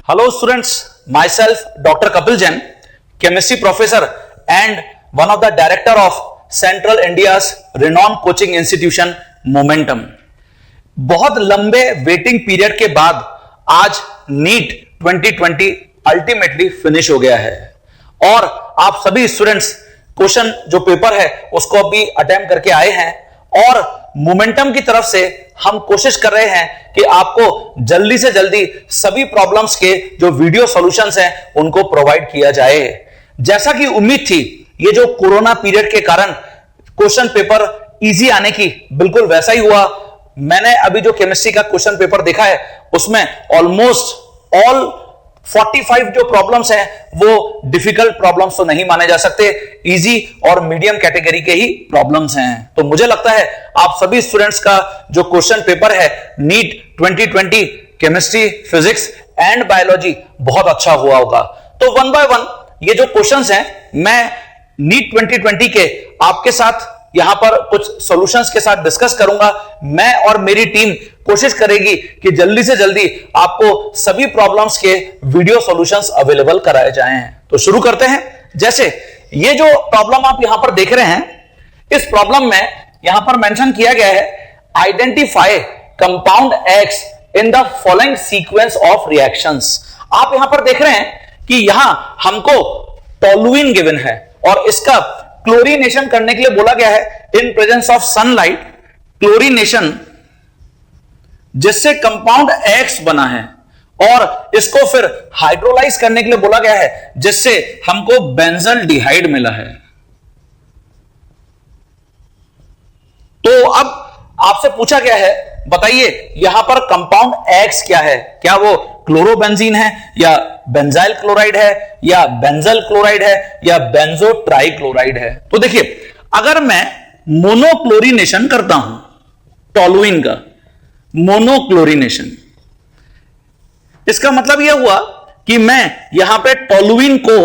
Hello students, myself Dr. Kapil Jain, chemistry professor and one of the director of Central India's renowned coaching institution Momentum. बहुत लंबे waiting period के बाद आज NEET 2020 ultimately finish हो गया है और आप सभी स्टूडेंट्स क्वेश्चन जो पेपर है उसको अभी अटेम्प्ट करके आए हैं और मोमेंटम की तरफ से हम कोशिश कर रहे हैं कि आपको जल्दी से जल्दी सभी प्रॉब्लम्स के जो वीडियो सॉल्यूशंस हैं उनको प्रोवाइड किया जाए। जैसा कि उम्मीद थी, ये जो कोरोना पीरियड के कारण क्वेश्चन पेपर इजी आने की, बिल्कुल वैसा ही हुआ। मैंने अभी जो केमिस्ट्री का क्वेश्चन पेपर देखा है उसमें ऑलमोस्ट ऑल 45 जो प्रॉब्लम्स हैं वो डिफिकल्ट प्रॉब्लम्स तो नहीं माने जा सकते, इजी और मीडियम कैटेगरी के ही प्रॉब्लम्स हैं। तो मुझे लगता है आप सभी स्टूडेंट्स का जो क्वेश्चन पेपर है NEET 2020 chemistry, physics and biology बहुत अच्छा हुआ होगा। तो वन बाय वन ये जो क्वेश्चंस हैं मैं नीट 2020 के आपके साथ यहां पर कुछ सॉल्यूशंस के साथ डिस्कस करूंगा। मैं और मेरी टीम कोशिश करेगी कि जल्दी से जल्दी आपको सभी प्रॉब्लम्स के वीडियो सॉल्यूशंस अवेलेबल कराए जाएं। तो शुरू करते हैं। जैसे ये जो प्रॉब्लम आप यहां पर देख रहे हैं, इस प्रॉब्लम में यहां पर मेंशन किया गया है identify compound x in the following sequence of reactions. आप यहां पर देख रहे हैं कि यहां हमको टोलुइन गिवन है और इसका क्लोरीनेशन करने के लिए बोला गया है in presence of sunlight, chlorination जिससे कंपाउंड एक्स बना है और इसको फिर हाइड्रोलाइज करने के लिए बोला गया है जिससे हमको बेंजल डिहाइड मिला है। तो अब आपसे पूछा गया है, बताइए यहां पर कंपाउंड एक्स क्या है? क्या वो क्लोरोबेंजीन है या बेंजाइल क्लोराइड है या बेंजल क्लोराइड है या बेंजो ट्राइक्लोराइड है? तो देखिए, अगर मैं मोनोक्लोरीनेशन करता हूं टोलुइन का, मोनोक्लोरीनेशन, इसका मतलब यह हुआ कि मैं यहां पे टोलुइन को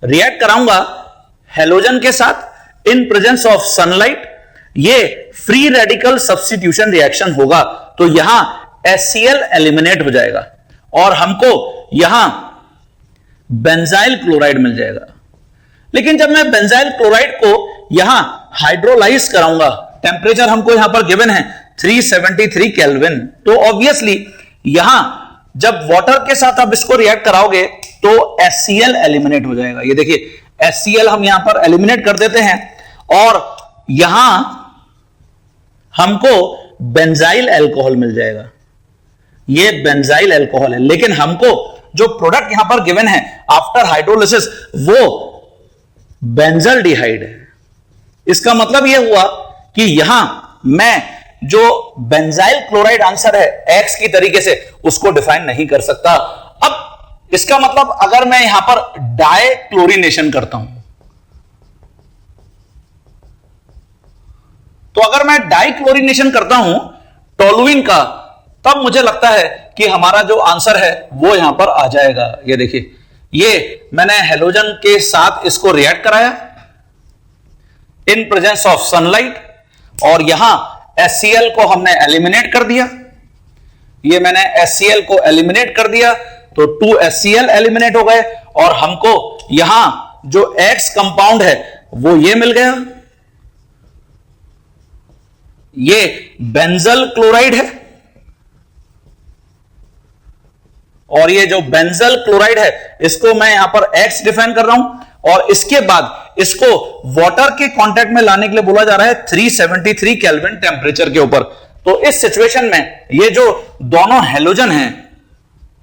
रिएक्ट कराऊंगा हैलोजन के साथ इन प्रेजेंस ऑफ सनलाइट। ये फ्री रेडिकल सब्स्टिट्यूशन रिएक्शन होगा तो यहां HCl एलिमिनेट हो जाएगा और हमको यहां बेंजाइल क्लोराइड मिल जाएगा। लेकिन जब मैं बेंजाइल क्लोराइड को यहां हाइड्रोलाइज कराऊंगा, टेंपरेचर हमको यहां पर गिवन है 373 केल्विन, तो ऑब्वियसली यहां जब वाटर के साथ आप इसको रिएक्ट कराओगे तो HCl एलिमिनेट हो जाएगा। ये देखिए HCl हम यहां पर एलिमिनेट कर देते हैं और यहां हमको बेंजाइल अल्कोहल मिल जाएगा। ये बेंजाइल अल्कोहल है, लेकिन हमको जो प्रोडक्ट यहां पर गिवन है आफ्टर हाइड्रोलिसिस वो बेंजल डिहाइड है। इसका मतलब यह हुआ कि यहां मैं जो बेंजाइल क्लोराइड आंसर है एक्स की तरीके से उसको डिफाइन नहीं कर सकता। अब इसका मतलब अगर मैं यहां पर डाई क्लोरीनेशन करता हूं, तो अगर मैं डाई क्लोरीनेशन करता हूं टोलुइन का, तब मुझे लगता है कि हमारा जो आंसर है वो यहां पर आ जाएगा। ये देखिए, ये मैंने हेलोजन के साथ इसको रिएक्ट कराया इन प्रेजेंस ऑफ सनलाइट और यहां HCl को हमने एलिमिनेट कर दिया। ये मैंने HCl को एलिमिनेट कर दिया तो 2HCl एलिमिनेट हो गए और हमको यहां जो X कंपाउंड है वो ये मिल गया। ये बेंजल क्लोराइड है और ये जो बेंजल क्लोराइड है इसको मैं यहां पर X डिफाइन कर रहा हूं और इसके बाद इसको वाटर के कांटेक्ट में लाने के लिए बोला जा रहा है 373 केल्विन टेंपरेचर के ऊपर। तो इस सिचुएशन में ये जो दोनों हैलोजन हैं,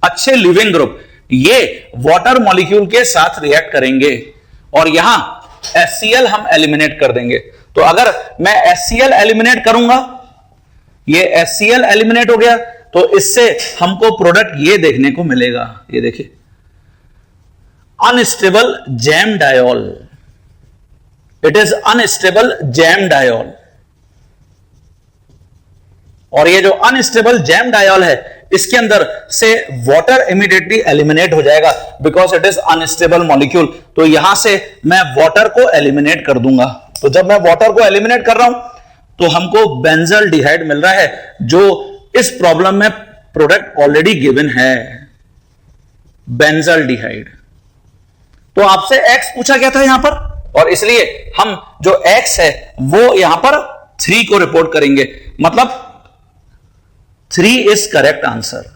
अच्छे लिविंग ग्रुप, ये वाटर मॉलिक्यूल के साथ रिएक्ट करेंगे और यहां HCl हम एलिमिनेट कर देंगे। तो अगर मैं HCl एलिमिनेट करूंगा, ये HCl एलिमिनेट हो गया तो इससे हमको प्रोडक्ट ये देखने को मिलेगा। ये देखिए, unstable jam diol, it is unstable jam diol. और ये जो अनस्टेबल जैम डायोल है इसके अंदर से वाटर इमीडिएटली एलिमिनेट हो जाएगा because it is unstable molecule. तो यहां से मैं वाटर को एलिमिनेट कर दूंगा। तो जब मैं वाटर को एलिमिनेट कर रहा हूं तो हमको बेंजल डिहाइड मिल रहा है जो इस प्रॉब्लम में प्रोडक्ट ऑलरेडी गिवन है, बेंजल्डिहाइड। तो आपसे एक्स पूछा गया था यहां पर, और इसलिए हम जो एक्स है वो यहां पर 3 को रिपोर्ट करेंगे, मतलब 3 इज करेक्ट आंसर।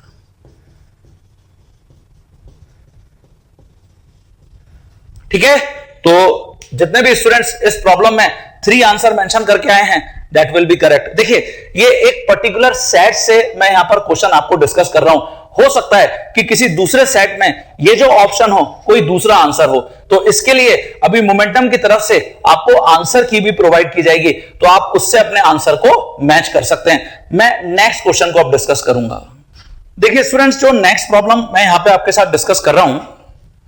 ठीक है, तो जितने भी स्टूडेंट्स इस प्रॉब्लम में 3 आंसर मेंशन करके आए हैं, दैट विल बी करेक्ट। देखिए, ये एक पर्टिकुलर सेट से मैं यहां पर क्वेश्चन आपको डिस्कस कर रहा हूं। हो सकता है कि किसी दूसरे सेट में ये जो ऑप्शन हो कोई दूसरा आंसर हो, तो इसके लिए अभी मोमेंटम की तरफ से आपको आंसर की भी प्रोवाइड की जाएगी, तो आप उससे अपने आंसर को मैच कर सकते हैं। मैं नेक्स्ट क्वेश्चन को अब डिस्कस करूंगा। देखिए स्टूडेंट्स, जो नेक्स्ट प्रॉब्लम मैं यहां पे आपके साथ डिस्कस कर रहा हूं,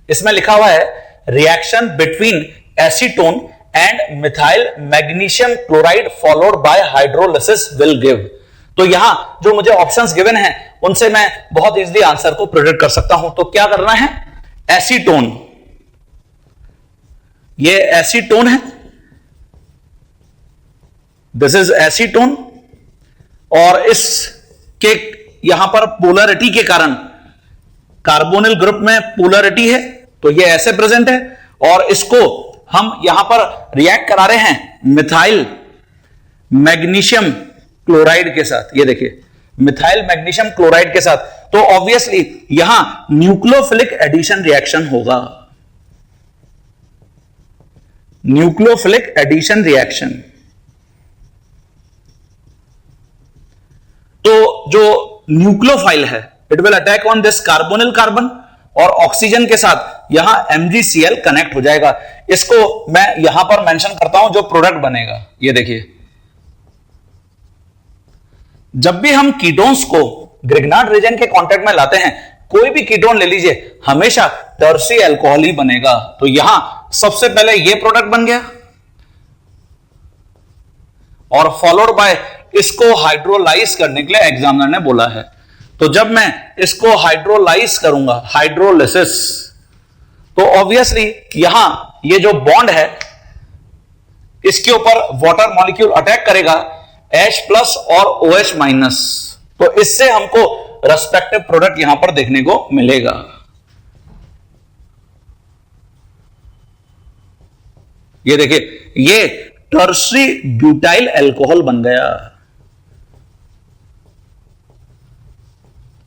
इसमें लिखा हुआ है reaction between acetone and methyl magnesium chloride followed by hydrolysis will give. तो यहां जो मुझे ऑप्शंस गिवन हैं उनसे मैं बहुत इजीली आंसर को प्रेडिक्ट कर सकता हूं। तो क्या करना है, एसीटोन, ये एसीटोन है, दिस इज एसीटोन, और इसके यहां पर पोलरिटी के कारण कार्बोनिल ग्रुप में पोलरिटी है, तो ये ऐसे प्रेजेंट है, और इसको हम यहां पर रिएक्ट करा रहे हैं मिथाइल मैग्नीशियम क्लोराइड के साथ। ये देखिए, मिथाइल मैग्नीशियम क्लोराइड के साथ, तो ऑब्वियसली यहां न्यूक्लियोफिलिक एडिशन रिएक्शन होगा, न्यूक्लियोफिलिक एडिशन रिएक्शन। तो जो न्यूक्लियोफाइल है, it will attack on this carbonyl carbon, और ऑक्सीजन के साथ यहां MgCl कनेक्ट हो जाएगा। इसको मैं यहां पर मेंशन करता हूं जो प्रोडक्ट बनेगा। ये देखिए, जब भी हम कीटोन्स को ग्रिग्नार्ड रीजन के कांटेक्ट में लाते हैं, कोई भी कीटोन ले लीजिए, हमेशा टर्शियरी अल्कोहल ही बनेगा। तो यहां सबसे पहले ये प्रोडक्ट बन गया, और फॉलोड बाय इसको हाइड्रोलाइज करने के लिए एग्जामिनर ने बोला है। तो जब मैं इसको हाइड्रोलाइज करूंगा, हाइड्रोलिसिस, तो ऑब्वियसली यहां ये जो बॉन्ड है इसके ऊपर वाटर मॉलिक्यूल अटैक करेगा, H+ और OH-, तो इससे हमको रेस्पेक्टिव प्रोडक्ट यहां पर देखने को मिलेगा। ये देखिए, ये टर्शियरी ब्यूटाइल अल्कोहल बन गया,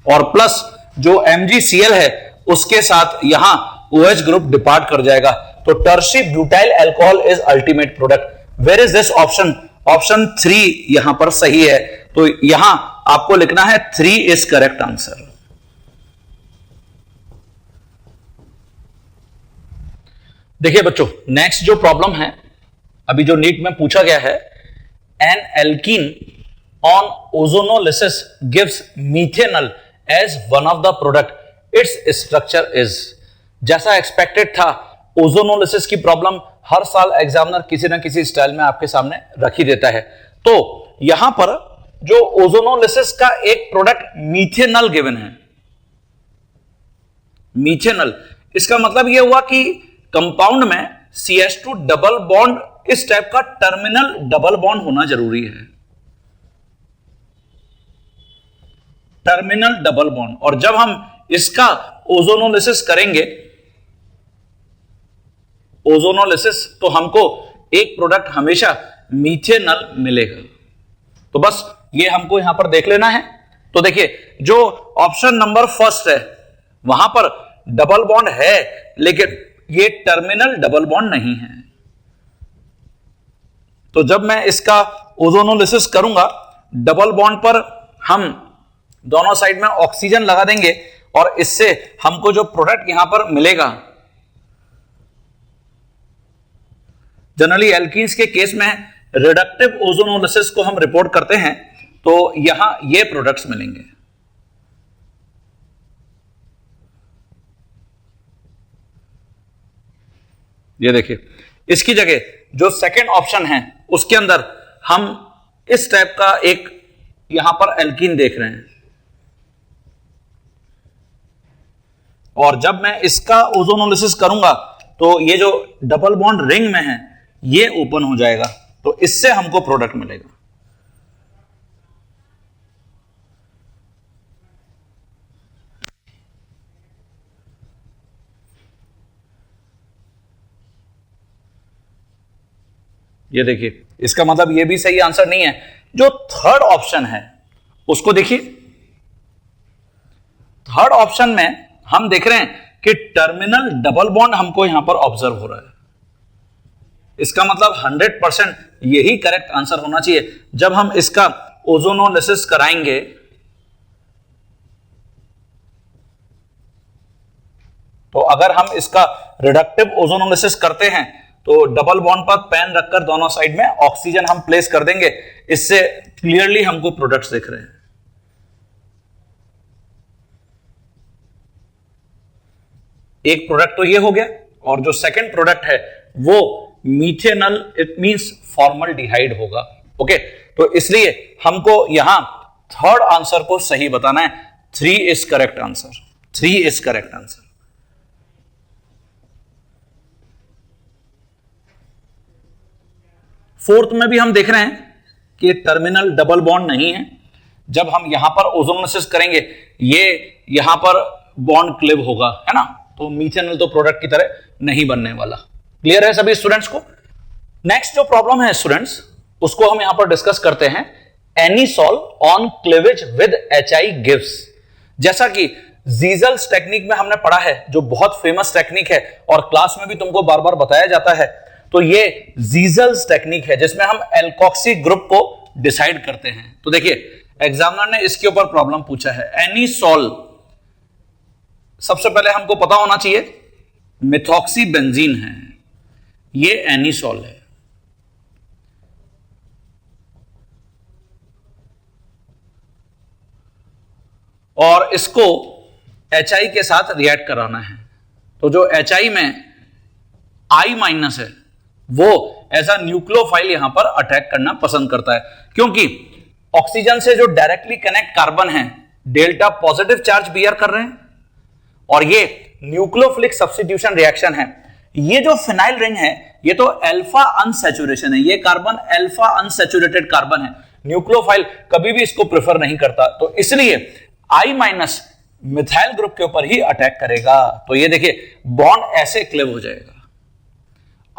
और प्लस जो MgCl है उसके साथ यहां OH ग्रुप डिपार्ट कर जाएगा। तो tertiary butyl alcohol is ultimate product. Where is this option? Option 3 यहां पर सही है, तो यहां आपको लिखना है 3 इज करेक्ट आंसर। देखिए बच्चों, नेक्स्ट जो प्रॉब्लम है, अभी जो नीट में पूछा गया है, an alkene on ozonolysis gives methanol as one of the product, its structure is. जैसा एक्सपेक्टेड था, ओजोनोलिसिस की प्रॉब्लम हर साल एग्जामिनर किसी ना किसी स्टाइल में आपके सामने रख ही देता है। तो यहां पर जो ओजोनोलिसिस का एक प्रोडक्ट मीथेनॉल गिवन है, मीथेनॉल, इसका मतलब यह हुआ कि कंपाउंड में CH2 डबल बॉन्ड, इस टाइप का टर्मिनल डबल बॉन्ड होना जरूरी है, टर्मिनल डबल बॉन्ड। और जब हम इसका ओजोनोलिसिस करेंगे, ओजोनोलिसिस, तो हमको एक प्रोडक्ट हमेशा मीथेनॉल मिलेगा। तो बस ये हमको यहां पर देख लेना है। तो देखिए, जो ऑप्शन नंबर फर्स्ट है वहां पर डबल बॉन्ड है, लेकिन ये टर्मिनल डबल बॉन्ड नहीं है। तो जब मैं इसका ओजोनोलिसिस करूंगा, डबल बॉन्ड पर हम दोनों साइड में ऑक्सीजन लगा देंगे, और इससे हमको जो प्रोडक्ट यहां पर मिलेगा, जनरली एल्कीन्स के केस में रिडक्टिव ओजोनोलिसिस को हम रिपोर्ट करते हैं, तो यहां ये प्रोडक्ट्स मिलेंगे। ये देखिए, इसकी जगह जो सेकंड ऑप्शन है उसके अंदर हम इस टाइप का एक यहां पर एल्कीन देख रहे हैं, और जब मैं इसका ओजोनोलिसिस करूंगा तो ये जो डबल बॉन्ड रिंग में है ये ओपन हो जाएगा, तो इससे हमको प्रोडक्ट मिलेगा। ये देखिए, इसका मतलब ये भी सही आंसर नहीं है। जो थर्ड ऑप्शन है उसको देखिए। थर्ड ऑप्शन में हम देख रहे हैं कि टर्मिनल डबल बॉन्ड हमको यहां पर ऑब्जर्व हो रहा है। इसका मतलब 100% यही करेक्ट आंसर होना चाहिए। जब हम इसका ओजोनोलिसिस कराएंगे तो अगर हम इसका रिडक्टिव ओजोनोलिसिस करते हैं तो डबल बॉन्ड पर पेन रखकर दोनों साइड में ऑक्सीजन हम प्लेस कर देंगे। इससे क्लियरली हमको प्रोडक्ट्स दिख रहे हैं। एक प्रोडक्ट तो ये हो गया, और जो सेकंड प्रोडक्ट है वो मीथेनल, इट मींस फॉर्मल्डिहाइड होगा। ओके, तो इसलिए हमको यहां थर्ड आंसर को सही बताना है। 3 is correct answer. 3 is correct answer. Fourth में भी हम देख रहे हैं कि टर्मिनल डबल बॉन्ड नहीं है। जब हम यहां पर ओजोनोलिसिस करेंगे ये यहां पर बॉन्ड क्लिव होगा, है ना, तो मीथेनल तो प्रोडक्ट की तरह नहीं बनने वाला। क्लियर है सभी स्टूडेंट्स को? नेक्स्ट जो प्रॉब्लम है स्टूडेंट्स, उसको हम यहां पर डिस्कस करते हैं। Anisole on cleavage with HI gives. जैसा कि जीजल्स टेक्निक में हमने पढ़ा है, जो बहुत फेमस टेक्निक है और क्लास में भी तुमको बार बार बताया जाता है, तो ये जीजल्स टेक्निक है जिसमें हम एल्कोक्सी ग्रुप को डिसाइड करते हैं। तो देखिए, एग्जामिनर ने इसके ऊपर प्रॉब्लम पूछा है। एनीसॉल, सबसे पहले हमको पता होना चाहिए मिथॉक्सी बेंजीन है, ये एनीसॉल है। और इसको HI के साथ रिएक्ट कराना है। तो जो HI में I- है वो एज अ न्यूक्लियोफाइल यहां पर अटैक करना पसंद करता है, क्योंकि ऑक्सीजन से जो डायरेक्टली कनेक्ट कार्बन है डेल्टा पॉजिटिव चार्ज बियर कर रहे हैं, और ये न्यूक्लियोफिलिक सब्स्टिट्यूशन रिएक्शन है। ये जो फिनाइल रिंग है ये तो अल्फा अनसैचुरेशन है, ये कार्बन अल्फा अनसैचुरेटेड कार्बन है। न्यूक्लियोफाइल कभी भी इसको प्रेफर नहीं करता, तो इसलिए I- मिथाइल ग्रुप के ऊपर ही अटैक करेगा। तो ये देखिए, बॉन्ड ऐसे क्लिव हो जाएगा।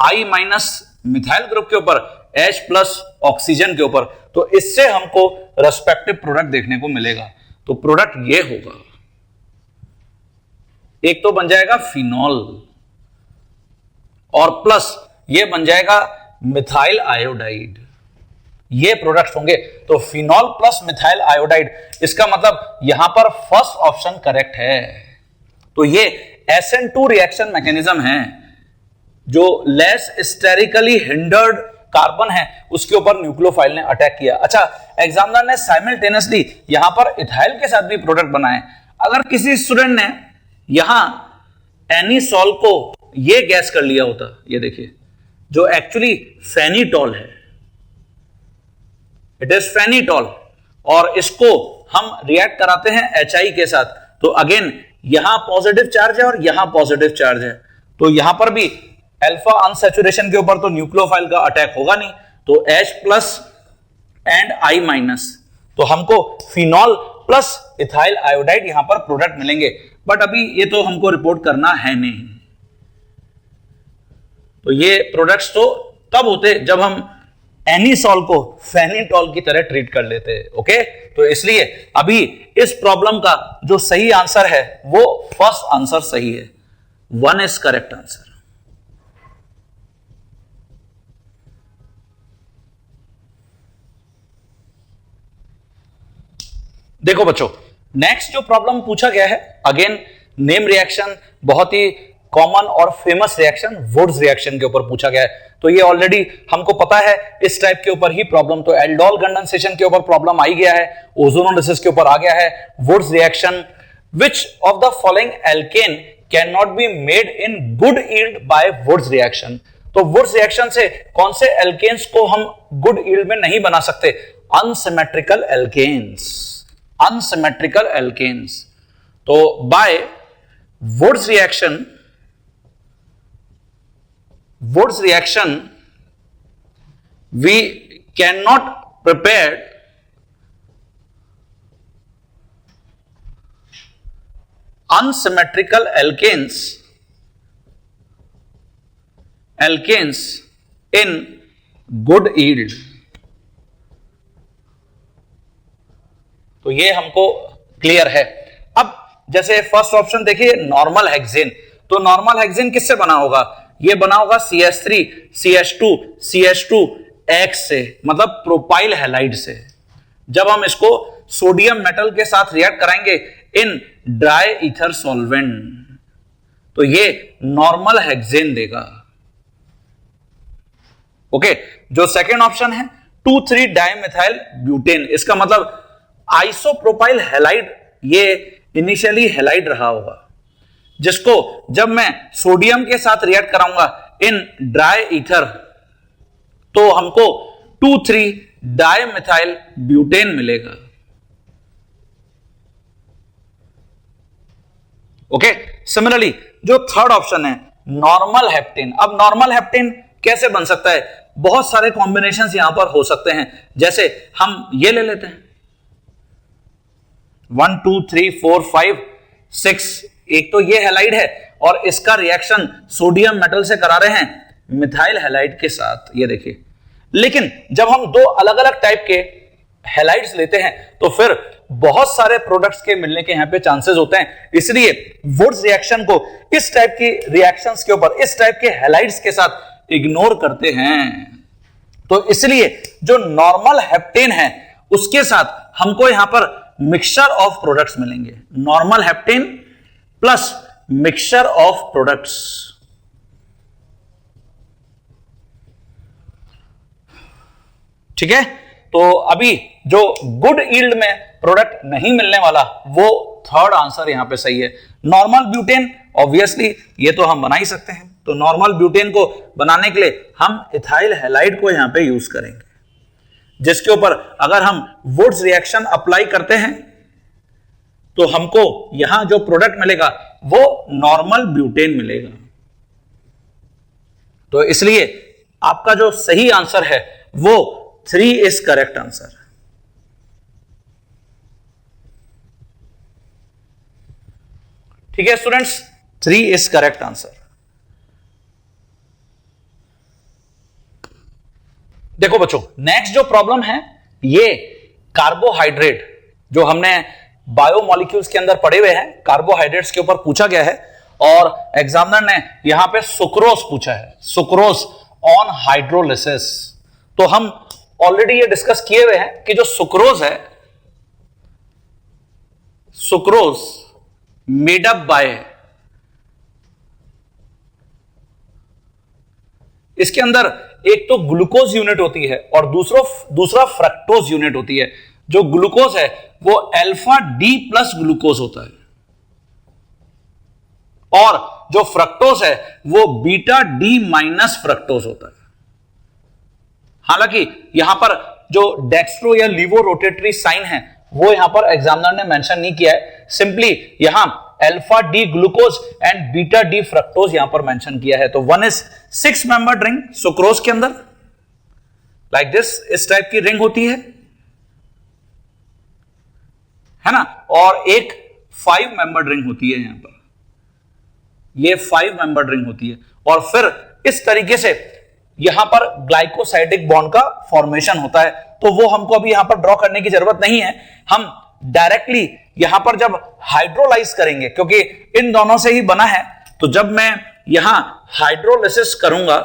I- मिथाइल ग्रुप के ऊपर, H+ ऑक्सीजन के ऊपर, तो इससे हमको रेस्पेक्टिव प्रोडक्ट देखने को मिलेगा। तो प्रोडक्ट ये होगा, एक तो बन जाएगा फिनॉल, और प्लस ये बन जाएगा मिथाइल आयोडाइड। ये प्रोडक्ट्स होंगे। तो फिनॉल प्लस मिथाइल आयोडाइड, इसका मतलब यहां पर फर्स्ट ऑप्शन करेक्ट है। तो ये SN2 रिएक्शन मैकेनिज्म है जो लेस स्टेरिकली हिंडर्ड कार्बन है उसके ऊपर न्यूक्लियोफाइल ने अटैक किया। अच्छा, एग्जामिनर ने साइमल्टेनियसली यहां पर इथाइल के साथ भी प्रोडक्ट बनाए। अगर किसी स्टूडेंट ने यहां एनीसॉल को ये गैस कर लिया होता, ये देखिए, जो एक्चुअली फेनिटॉल है, इट इज फेनिटॉल, और इसको हम रिएक्ट कराते हैं HI के साथ, तो अगेन यहां पॉजिटिव चार्ज है और यहां पॉजिटिव चार्ज है, तो यहां पर भी अल्फा अनसैचुरेशन के ऊपर तो न्यूक्लियोफाइल का अटैक होगा नहीं, तो H+ एंड I-, तो हमको फिनॉल प्लस इथाइल आयोडाइड यहां पर प्रोडक्ट मिलेंगे। बट अभी ये तो हमको रिपोर्ट करना है नहीं। तो ये प्रोडक्ट्स तो तब होते जब हम एनीसॉल को फेनिटॉल की तरह ट्रीट कर लेते हैं। ओके, तो इसलिए अभी इस प्रॉब्लम का जो सही आंसर है वो फर्स्ट आंसर सही है। 1 इज करेक्ट आंसर। देखो बच्चों, नेक्स्ट जो प्रॉब्लम पूछा गया है, अगेन नेम रिएक्शन, बहुत ही कॉमन और फेमस रिएक्शन वुड्स रिएक्शन के ऊपर पूछा गया है। तो ये ऑलरेडी हमको पता है इस टाइप के ऊपर ही प्रॉब्लम, तो एल्डोल कंडेंसेशन के ऊपर प्रॉब्लम आ ही गया है, ओजोनोलिसिस के ऊपर आ गया है, Wurtz reaction. Which of the following alkane can not be made in good yield by Wurtz reaction. तो वुड्स रिएक्शन से कौन से एल्केन्स को हम गुड यील्ड में नहीं बना सकते? Unsymmetrical alkanes, unsymmetrical alkanes. तो by Wurtz reaction we cannot prepare unsymmetrical alkanes in good yield, तो ये हमको क्लियर है। अब जैसे फर्स्ट ऑप्शन देखिए नॉर्मल हेक्सेन, तो नॉर्मल हेक्सेन किससे बना होगा? ये बना होगा CH3 CH2 CH2X से, मतलब प्रोपाइल हैलाइड से। जब हम इसको सोडियम मेटल के साथ रिएक्ट कराएंगे इन ड्राई ईथर सॉल्वेंट, तो ये नॉर्मल हेक्सेन देगा। ओके, जो सेकेंड ऑप्शन है 2,3 डाइमिथाइल ब्यूटेन, इसका मतलब आइसोप्रोपाइल हैलाइड, ये इनिशियली हैलाइड रहा होगा, जिसको जब मैं सोडियम के साथ रिएक्ट कराऊंगा इन ड्राई ईथर तो हमको 2,3 डाइमिथाइल ब्यूटेन मिलेगा। ओके, सिमिलरली जो थर्ड ऑप्शन है नॉर्मल हेप्टेन, अब नॉर्मल हेप्टेन कैसे बन सकता है? बहुत सारे कॉम्बिनेशंस यहां पर हो सकते हैं, जैसे हम ये ले लेते हैं 1 2 3 4 5 6, एक तो ये हैलाइड है और इसका रिएक्शन सोडियम मेटल से करा रहे हैं मिथाइल हैलाइड के साथ, ये देखिए। लेकिन जब हम दो अलग अलग टाइप के हैलाइड्स लेते हैं तो फिर बहुत सारे प्रोडक्ट्स के मिलने के यहां पे चांसेस होते हैं, इसलिए वुड्स रिएक्शन को इस टाइप की रिएक्शंस के ऊपर, इस टाइप के हैलाइड्स के साथ इग्नोर करते हैं। तो इसलिए जो नॉर्मल हेप्टेन है उसके साथ हमको यहां पर मिक्सचर ऑफ प्रोडक्ट्स मिलेंगे, normal heptane plus mixture of products. ठीक है, तो अभी जो गुड ईल्ड में प्रोडक्ट नहीं मिलने वाला वो थर्ड आंसर यहां पे सही है। नॉर्मल ब्यूटेन ऑब्वियसली ये तो हम बना ही सकते हैं, तो नॉर्मल ब्यूटेन को बनाने के लिए हम इथाइल हैलाइड को यहां पे यूज करेंगे, जिसके ऊपर अगर हम वुड्स रिएक्शन अप्लाई करते हैं तो हमको यहां जो प्रोडक्ट मिलेगा वो नॉर्मल ब्यूटेन मिलेगा। तो इसलिए आपका जो सही आंसर है वो 3 इज करेक्ट आंसर। ठीक है स्टूडेंट्स, 3 इज करेक्ट आंसर। देखो बच्चों, नेक्स्ट जो प्रॉब्लम है ये कार्बोहाइड्रेट, जो हमने बायोमोलिक्यूल्स के अंदर पढ़े हुए हैं, कार्बोहाइड्रेट्स के ऊपर पूछा गया है और एग्जामिनर ने यहां पे सुक्रोज पूछा है, सुक्रोज ऑन हाइड्रोलिसिस। तो हम ऑलरेडी ये डिस्कस किए हुए हैं कि जो सुक्रोज है, सुक्रोज मेड अप बाय, इसके अंदर एक तो ग्लूकोज यूनिट होती है और दूसरा फ्रक्टोज यूनिट होती है। जो ग्लूकोज है वो अल्फा डी प्लस ग्लूकोज होता है और जो फ्रक्टोज है वो बीटा डी माइनस फ्रक्टोज होता है। हालांकि यहां पर जो डेक्स्ट्रो या लीवो रोटेटरी साइन है वो यहां पर एग्जामिनर ने मेंशन नहीं किया है, सिंपली यहां alpha D glucose and beta D fructose यहां पर मेंशन किया है। तो 1 इज 6 मेंबर्ड रिंग सुक्रोज के अंदर, लाइक दिस, इस टाइप की रिंग होती है ना, और एक 5 मेंबर्ड रिंग होती है यहां पर, ये 5 मेंबर्ड रिंग होती है और फिर इस तरीके से यहां पर ग्लाइकोसाइडिक बॉन्ड का फॉर्मेशन होता है। तो वो हमको अभी यहां पर ड्रॉ करने की जरूरत नहीं है, हम डायरेक्टली यहां पर जब हाइड्रोलाइज करेंगे, क्योंकि इन दोनों से ही बना है, तो जब मैं यहां हाइड्रोलिसिस करूंगा,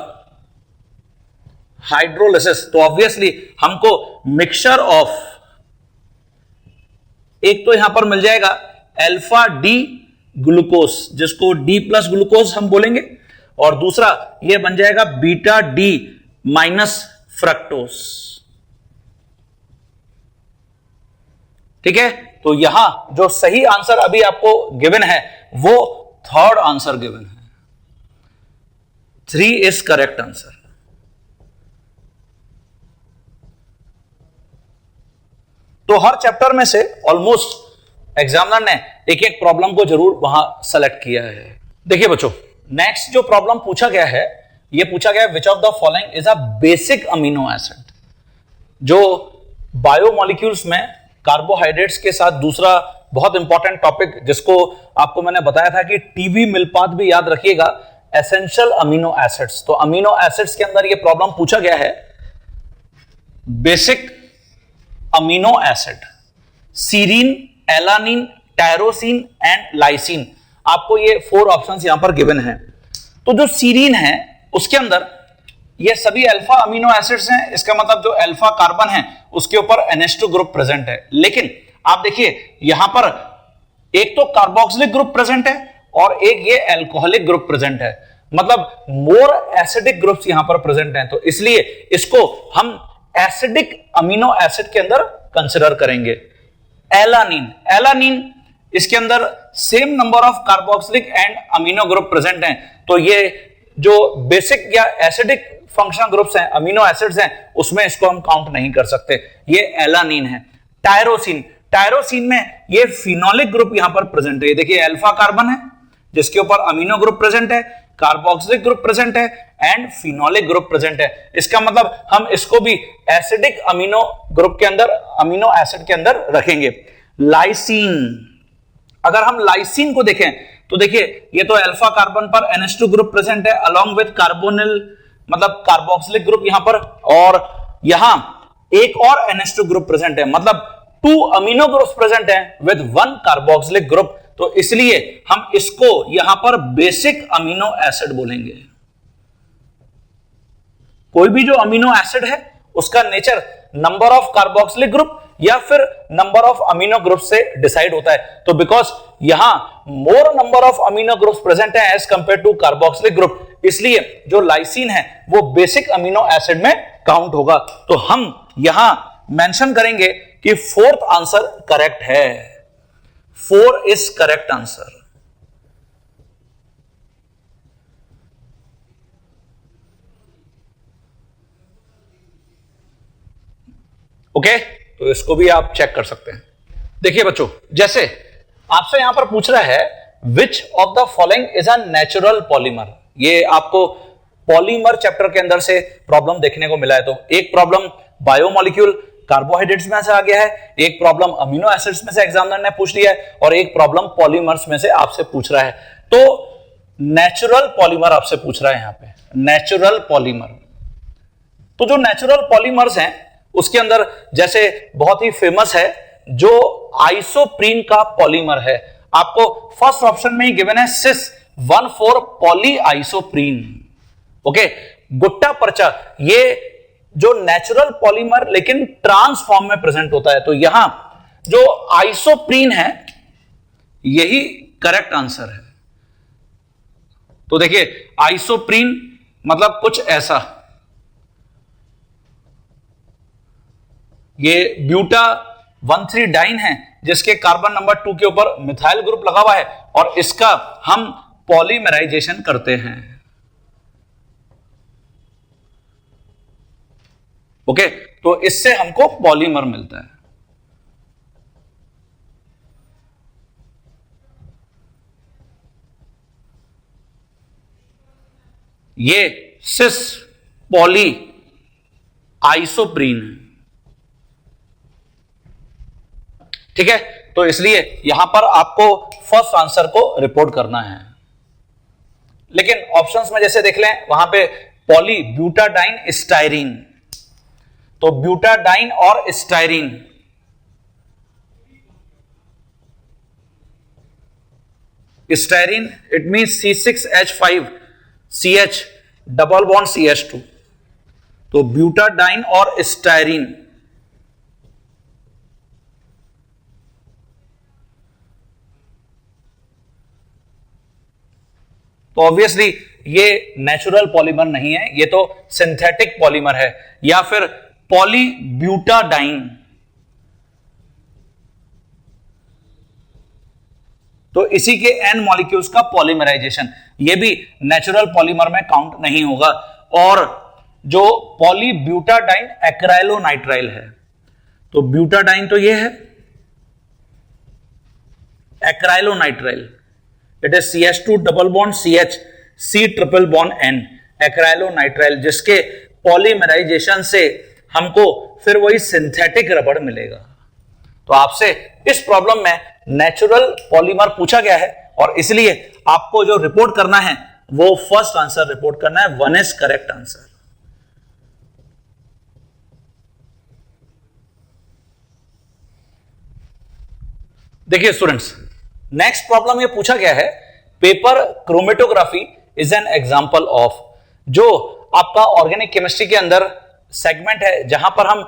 हाइड्रोलिसिस, तो ऑब्वियसली हमको मिक्सचर ऑफ, एक तो यहां पर मिल जाएगा अल्फा डी ग्लूकोज, जिसको डी प्लस ग्लूकोज हम बोलेंगे, और दूसरा ये बन जाएगा बीटा डी माइनस फ्रक्टोज। ठीक है, तो यहां जो सही आंसर अभी आपको गिवन है वो थर्ड आंसर गिवन है, 3 इज करेक्ट आंसर। तो हर चैप्टर में से ऑलमोस्ट एग्जामिनर ने एक एक प्रॉब्लम को जरूर वहां सेलेक्ट किया है। देखिए बच्चों, नेक्स्ट जो प्रॉब्लम पूछा गया है, ये पूछा गया विच of the following is a basic amino acid. जो बायोमोलिक्यूल्स में कार्बोहाइड्रेट्स के साथ दूसरा बहुत इंपॉर्टेंट टॉपिक, जिसको आपको मैंने बताया था कि टीवी मिलपात भी याद रखिएगा, एसेंशियल अमीनो एसिड्स। तो अमीनो एसिड्स के अंदर ये प्रॉब्लम पूछा गया है basic amino acid, serine, alanine, tyrosine and lysine. आपको ये 4 ऑप्शंस यहां पर गिवन है। तो जो सीरीन है उसके अंदर ये सभी अल्फा अमीनो एसिड्स हैं, इसका मतलब जो अल्फा कार्बन है उसके ऊपर NH2 ग्रुप प्रेजेंट है। लेकिन आप देखिए यहां पर एक तो कार्बोक्सिलिक ग्रुप प्रेजेंट है और एक ये अल्कोहलिक ग्रुप प्रेजेंट है, मतलब मोर एसिडिक ग्रुप्स यहां पर प्रेजेंट हैं। तो इसलिए इसको हम एसिडिक अमीनो एसिड के अंदर कंसिडर करेंगे। एलानिन, एलानिन इसके अंदर same number of carboxylic and amino group present हैं, तो ये जो बेसिक या एसिडिक फंक्शनल ग्रुप्स हैं, अमीनो एसिड्स हैं, उसमें इसको हम काउंट नहीं कर सकते। ये एलानिन है। टायरोसिन, टायरोसिन में ये फिनोलिक ग्रुप यहां पर प्रेजेंट है। देखिए अल्फा कार्बन है जिसके ऊपर अमीनो ग्रुप प्रेजेंट है, कार्बोक्सिलिक ग्रुप प्रेजेंट है एंड फिनोलिक ग्रुप प्रेजेंट है। इसका मतलब हम इसको भी एसिडिक अमीनो ग्रुप के अंदर, अमीनो एसिड के अंदर रखेंगे। लाइसिन, अगर हम लाइसिन को देखें तो देखिए ये तो अल्फा कार्बन पर NH2 ग्रुप प्रेजेंट है अलोंग विद कार्बोनिल, मतलब कार्बोक्सिलिक ग्रुप यहां पर, और यहां एक और NH2 ग्रुप प्रेजेंट है, मतलब 2 अमीनो ग्रुप्स प्रेजेंट हैं विद 1 कार्बोक्सिलिक ग्रुप। तो इसलिए हम इसको यहां पर बेसिक अमीनो एसिड बोलेंगे। कोई भी जो अमीनो एसिड है उसका nature number of carboxylic group या फिर नंबर ऑफ अमीनो ग्रुप से डिसाइड होता है। तो बिकॉज यहां more number of amino groups present है as compared to carboxylic group, इसलिए जो लाइसिन है वो बेसिक अमीनो एसिड में काउंट होगा। तो हम यहां मेंशन करेंगे कि 4th आंसर करेक्ट है। 4 इज करेक्ट आंसर। ओके, तो इसको भी आप चेक कर सकते हैं। देखिए बच्चों, जैसे आपसे यहां पर पूछ रहा है which of the following is a natural polymer. ये आपको पॉलीमर चैप्टर के अंदर से प्रॉब्लम देखने को मिला है। तो एक प्रॉब्लम बायोमोलिक्यूल कार्बोहाइड्रेट्स में से आ गया है, एक प्रॉब्लम अमीनो एसिड्स में से एग्जामिनर ने पूछ लिया है, और एक प्रॉब्लम पॉलीमर्स में से आपसे पूछ रहा है। तो नेचुरल पॉलीमर आपसे पूछ रहा है यहां पे, नेचुरल पॉलीमर। तो जो नेचुरल पॉलीमर्स हैं उसके अंदर जैसे बहुत ही फेमस है जो आइसोप्रीन का पॉलीमर है। आपको फर्स्ट ऑप्शन में ही गिवन है सिस 1,4 पॉली आइसोप्रीन। ओके, गुट्टा पर्चा, ये जो नेचुरल पॉलीमर लेकिन ट्रांस फॉर्म में प्रेजेंट होता है। तो यहां जो आइसोप्रीन है यही करेक्ट आंसर है। तो देखिए आइसोप्रीन मतलब कुछ ऐसा, ये ब्यूटा 1,3 डाइन है जिसके कार्बन नंबर 2 के ऊपर मिथाइल ग्रुप लगा हुआ है, और इसका हम पॉलीमराइजेशन करते हैं। ओके, तो इससे हमको पॉलीमर मिलता है। ये सिस पॉली आइसोप्रीन है। ठीक है, तो इसलिए यहां पर आपको फर्स्ट आंसर को रिपोर्ट करना है। लेकिन ऑप्शंस में जैसे देख लें वहां पे पॉली ब्यूटाडाइन स्टाइरीन, तो ब्यूटाडाइन और styrene, styrene it means C6H5CH double bond CH2, तो ब्यूटाडाइन और स्टाइरीन। तो ऑब्वियसली ये नेचुरल पॉलीमर नहीं है, ये तो सिंथेटिक पॉलीमर है, या फिर पॉलीब्यूटाडाइन। तो इसी के n मॉलिक्यूल्स का पॉलीमराइजेशन, ये भी नेचुरल पॉलीमर में काउंट नहीं होगा। और जो पॉलीब्यूटाडाइन एक्राइलोनाइट्राइल है, तो ब्यूटाडाइन तो ये है, acrylonitrile it is CH2 double bond CH C triple bond N, acrylonitrile, जिसके पॉलीमराइजेशन से हमको फिर वही सिंथेटिक रबड़ मिलेगा। तो आपसे इस प्रॉब्लम में नेचुरल पॉलीमर पूछा गया है, और इसलिए आपको जो रिपोर्ट करना है वो फर्स्ट आंसर रिपोर्ट करना है। 1 इज करेक्ट आंसर। देखिए स्टूडेंट्स, नेक्स्ट प्रॉब्लम ये पूछा गया है, paper chromatography is an example of. जो आपका ऑर्गेनिक केमिस्ट्री के अंदर सेगमेंट है जहां पर हम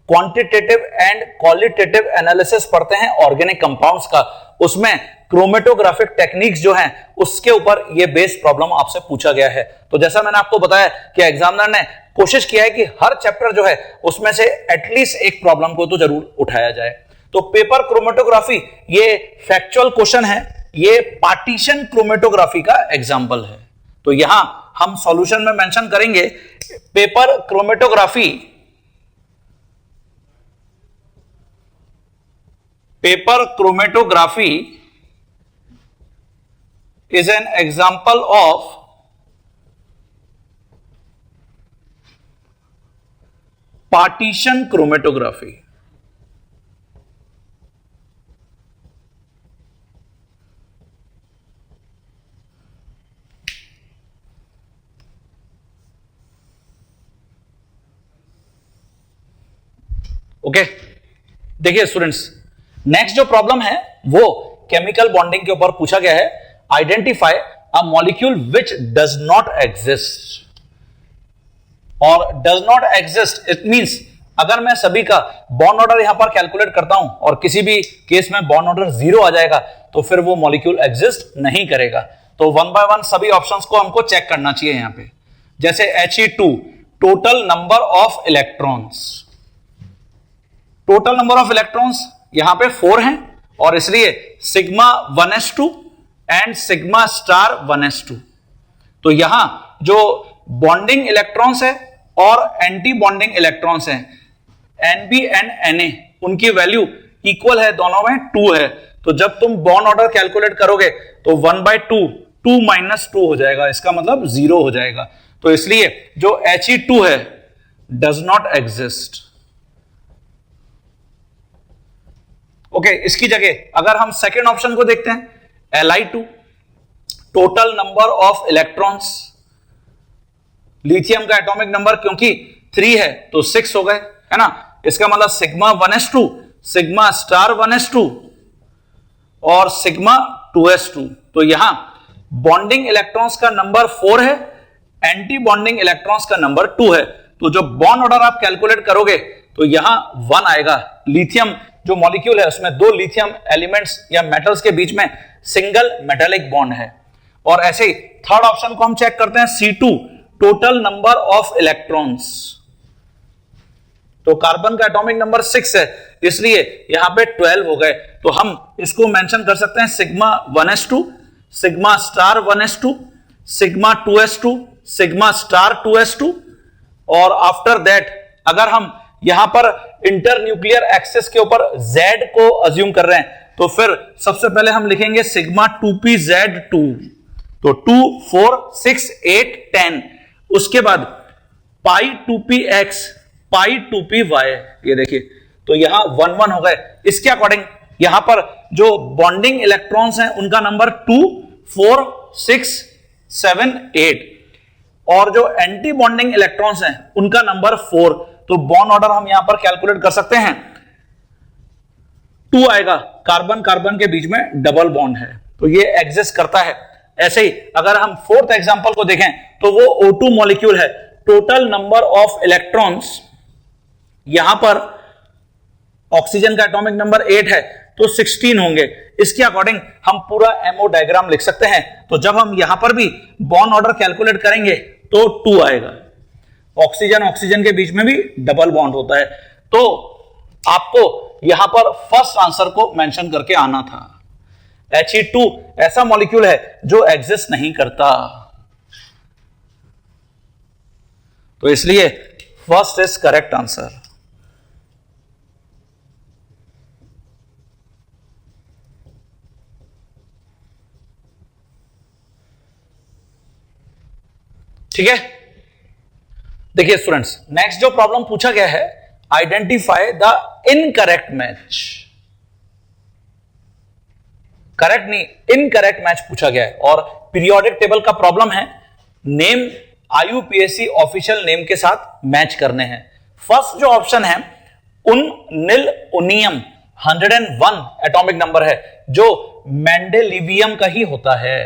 क्वांटिटेटिव एंड क्वालिटेटिव एनालिसिस पढ़ते हैं ऑर्गेनिक कंपाउंड्स का, उसमें क्रोमेटोग्राफिक टेक्निक्स जो हैं उसके ऊपर ये बेस प्रॉब्लम आपसे पूछा गया है। तो जैसा मैंने आपको बताया कि एग्जामिनर ने कोशिश किया है कि हर चैप्टर जो है उसमें से एटलीस्ट एक प्रॉब्लम को तो जरूर उठाया जाए। तो पेपर क्रोमेटोग्राफी ये फैक्चुअल क्वेश्चन है, ये पार्टीशन क्रोमेटोग्राफी का एग्जांपल है। तो यहां हम सॉल्यूशन में मेंशन करेंगे paper chromatography, paper chromatography is an example of partition chromatography। Okay, देखिए स्टूडेंट्स, नेक्स्ट जो प्रॉब्लम है वो केमिकल बॉन्डिंग के ऊपर पूछा गया है। Identify a molecule which does not exist. और does not exist it means अगर मैं सभी का बॉन्ड ऑर्डर यहां पर कैलकुलेट करता हूं और किसी भी केस में बॉन्ड ऑर्डर 0 आ जाएगा तो फिर वो मॉलिक्यूल एग्जिस्ट नहीं करेगा। तो वन बाय वन सभी ऑप्शंस को हमको चेक करना चाहिए यहां पे। जैसे He2, total number of electrons, total number of electrons यहां पे 4 हैं और इसलिए sigma 1s2 and sigma star 1s2। तो यहां जो बॉन्डिंग इलेक्ट्रॉन्स है और एंटी बॉन्डिंग इलेक्ट्रॉन्स हैं Nb एंड Na, उनकी वैल्यू इक्वल है, दोनों में 2 है। तो जब तुम बॉन्ड ऑर्डर कैलकुलेट करोगे तो 1/2 2 - 2 हो जाएगा, इसका मतलब 0 हो जाएगा। तो इसलिए जो He2 है डज नॉट एग्जिस्ट। ओके, इसकी जगह अगर हम सेकेंड ऑप्शन को देखते हैं Li2, total number of electrons, lithium का एटॉमिक नंबर क्योंकि 3 है तो 6 हो गए, है ना। इसका मतलब sigma 1s2, sigma star 1s2 और सिग्मा 2s2। तो यहां बॉन्डिंग इलेक्ट्रॉन्स का नंबर 4 है, एंटी बॉन्डिंग इलेक्ट्रॉन्स का नंबर 2 है। तो जब बॉन्ड ऑर्डर आप कैलकुलेट करोगे तो यहां 1 आएगा। लिथियम जो मॉलिक्यूल है उसमें 2 लिथियम एलिमेंट्स या मेटल्स के बीच में सिंगल मेटालिक बॉन्ड है। और ऐसे ही थर्ड ऑप्शन को हम चेक करते हैं C2, total number of electrons. तो कार्बन का एटॉमिक नंबर 6 है इसलिए यहां पे 12 हो गए। तो हम इसको मेंशन कर सकते हैं sigma 1s2, sigma star 1s2, sigma 2s2, sigma star 2s2। और आफ्टर दैट अगर हम यहां पर इंटरन्यूक्लियर एक्सिस के ऊपर Z को अज्यूम कर रहे हैं तो फिर सबसे पहले हम लिखेंगे सिग्मा 2pZ2। तो 2 4 6 8 10, उसके बाद पाई 2px, पाई 2py, ये देखिए तो यहां 1 1 हो गए। इसके अकॉर्डिंग यहां पर जो बॉन्डिंग इलेक्ट्रॉन्स हैं उनका नंबर 2 4 6 7 8 और जो एंटी बॉन्डिंग इलेक्ट्रॉन्स हैं उनका नंबर 4। तो बॉन्ड ऑर्डर हम यहां पर कैलकुलेट कर सकते हैं, 2 आएगा, कार्बन कार्बन के बीच में डबल बॉन्ड है तो ये एग्जिस्ट करता है। ऐसे ही अगर हम फोर्थ एग्जांपल को देखें तो वो O2 मॉलिक्यूल है, टोटल नंबर ऑफ इलेक्ट्रॉन्स, यहां पर ऑक्सीजन का एटॉमिक नंबर 8 है तो 16 होंगे। इसके अकॉर्डिंग हम पूरा एमओ डायग्राम लिख सकते हैं। तो जब हम यहां पर भी बॉन्ड ऑर्डर कैलकुलेट करेंगे तो 2 आएगा। ऑक्सीजन ऑक्सीजन के बीच में भी डबल बॉन्ड होता है। तो आपको यहां पर फर्स्ट आंसर को मेंशन करके आना था। He2 ऐसा मॉलिक्यूल है जो एग्जिस्ट नहीं करता, तो इसलिए फर्स्ट इज करेक्ट आंसर। ठीक है, देखिए स्टूडेंट्स, नेक्स्ट जो प्रॉब्लम पूछा गया है, identify the incorrect match. Correct नहीं, इनकरेक्ट मैच पूछा गया है और पीरियोडिक टेबल का प्रॉब्लम है। नेम IUPAC ऑफिशियल नेम के साथ मैच करने हैं। फर्स्ट जो ऑप्शन है उन निल उनियम 101 एटॉमिक नंबर है जो मेंडेलिवियम का ही होता है।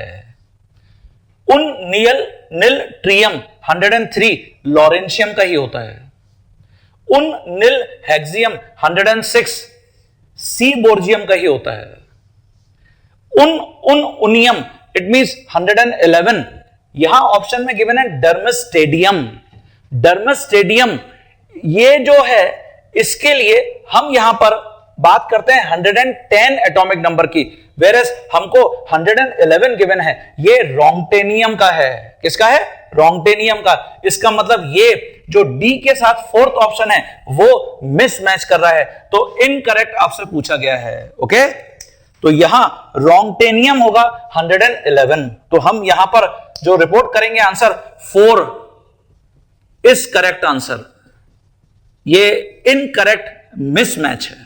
उन निल ट्रियम 103 लॉरेंशियम का ही होता है। उन निल हेक्सियम 106 सीबोर्जियम का ही होता है। उनियम इट मींस 111 यहां ऑप्शन में गिवन है डर्मस्टेडियम। डर्मस्टेडियम ये जो है इसके लिए हम यहां पर बात करते हैं 110 एटॉमिक नंबर की, वेरस हमको 111 गिवन है, ये रोंगटेनियम का है। किसका है? रोंगटेनियम का। इसका मतलब ये जो डी के साथ फोर्थ ऑप्शन है वो मिसमैच कर रहा है, तो इनकरेक्ट आपसे पूछा गया है। ओके, तो यहां रोंगटेनियम होगा 111, तो हम यहां पर जो रिपोर्ट करेंगे आंसर 4 इज करेक्ट आंसर। ये इनकरेक्ट मिसमैच है।